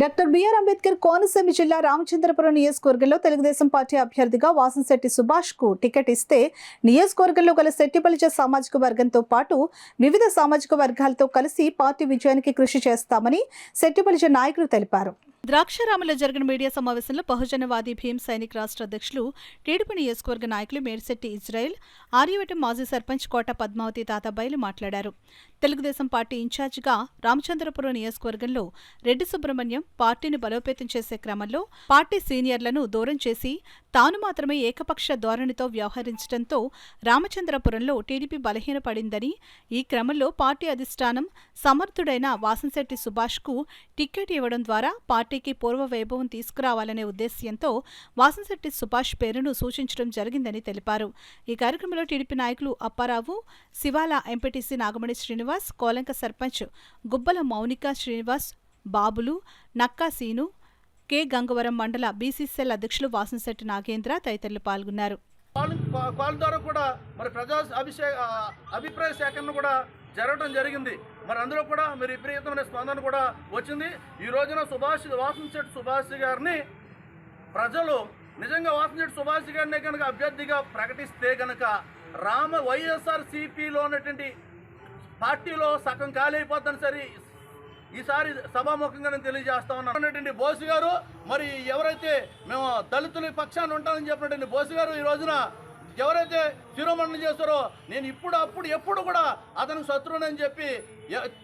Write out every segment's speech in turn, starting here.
Doctor BR Ambedkar Konaseema జిల్లా రామచంద్రపురం నియోజకవర్గంలో Telugu Desam party అభ్యర్థిగా వాసంశెట్టి సుభాష్ కు టికెట్ ఇస్తే నియోజకవర్గంలో గల శెట్టిపల్లి సామాజిక వర్గంతో పాటు వివిధ సామాజిక వర్గాలతో కలిసి పార్టీ విజయానికి కృషి చేస్తామని శెట్టిపల్లి నాయకులు తెలిపారు. ద్రాక్షారామంలో జరిగిన మీడియా సమావేశంలో బహుజనవాది భీమ్ సైనిక్ రాష్ట్ర అధ్యక్షులు టీడీపీ నియోజకవర్గ నాయకులు మేడిశెట్టి ఇజ్రాయిల్, ఆర్యవటం మాజీ సర్పంచ్ కోట పద్మావతి తాతాబాయిలు మాట్లాడారు. తెలుగుదేశం పార్టీ ఇన్ఛార్జిగా రామచంద్రపురం నియోజకవర్గంలో రెడ్డి సుబ్రహ్మణ్యం పార్టీని బలోపేతం చేసే క్రమంలో పార్టీ సీనియర్లను దూరం చేసి తాను మాత్రమే ఏకపక్ష ధోరణితో వ్యవహరించడంతో రామచంద్రపురంలో టీడీపీ బలహీనపడిందని, ఈ క్రమంలో పార్టీ అధిష్టానం సమర్థుడైన వాసంశెట్టి సుభాష్ కు టికెట్ ఇవ్వడం ద్వారా పార్టీకి పూర్వ వైభవం తీసుకురావాలనే ఉద్దేశ్యంతో వాసంశెట్టి సుభాష్ పేరును సూచించడం జరిగిందని తెలిపారు. ఈ కార్యక్రమంలో టీడీపీ నాయకులు అప్పారావు, శివాల ఎంపీటీసీ నాగమణి శ్రీనివాస్, కోలంక సర్పంచ్ గుబ్బల మౌనిక శ్రీనివాస్, బాబులు, నక్కా సీను, కె గంగవరం మండల బీసీసీఎల్ అధ్యక్షులు వాసంశెట్టి నాగేంద్ర తదితరులు పాల్గొన్నారు. ద్వారా కూడా మరి అభిప్రాయ సేకరణ కూడా జరగడం జరిగింది. మరి అందులో కూడా మరి విపరీతమైన స్పందన కూడా వచ్చింది. ఈ రోజున వాసంశెట్టి సుభాష్ గారిని ప్రజలు నిజంగా వాసంశెట్టి సుభాష్ గారిని కనుక అభ్యర్థిగా ప్రకటిస్తే కనుక వైఎస్ఆర్సీపీలో ఉన్నటువంటి పార్టీలో సగం ఖాళీ అయిపోద్దని సరే ఈసారి సభాముఖంగా నేను తెలియజేస్తా ఉన్నాను. బోసు గారు మరి ఎవరైతే మేము దళితుల పక్షాన్ని ఉంటానని చెప్పినటువంటి బోసు గారు ఈ రోజున ఎవరైతే శిరోమణి చేస్తారో నేను ఎప్పుడు కూడా అతనికి శత్రువునని చెప్పి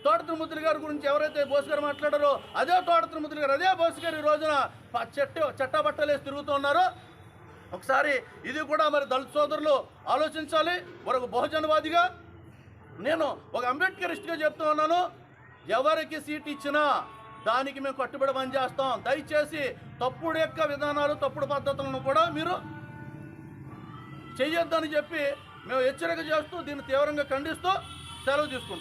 తోట తిరుమూర్తి గారి గురించి ఎవరైతే బోసు గారు మాట్లాడారో అదే తోట తిరుమూర్తి గారు, అదే బోసు గారు ఈ రోజున చట్టబట్టలేసి తిరుగుతూ ఉన్నారు. ఒకసారి ఇది కూడా మరి దళిత సోదరులు ఆలోచించాలి. మరొక బహుజనవాదిగా నేను ఒక అంబేద్కరిస్ట్గా చెప్తూ ఉన్నాను, ఎవరికి సీట్ ఇచ్చినా దానికి మేము కట్టుబడి పనిచేస్తాం. దయచేసి తప్పుడు విధానాలు, తప్పుడు పద్ధతులను కూడా మీరు చెయ్యొద్దని చెప్పి మేము హెచ్చరిక చేస్తూ దీన్ని తీవ్రంగా ఖండిస్తూ సెలవు తీసుకుంటాం.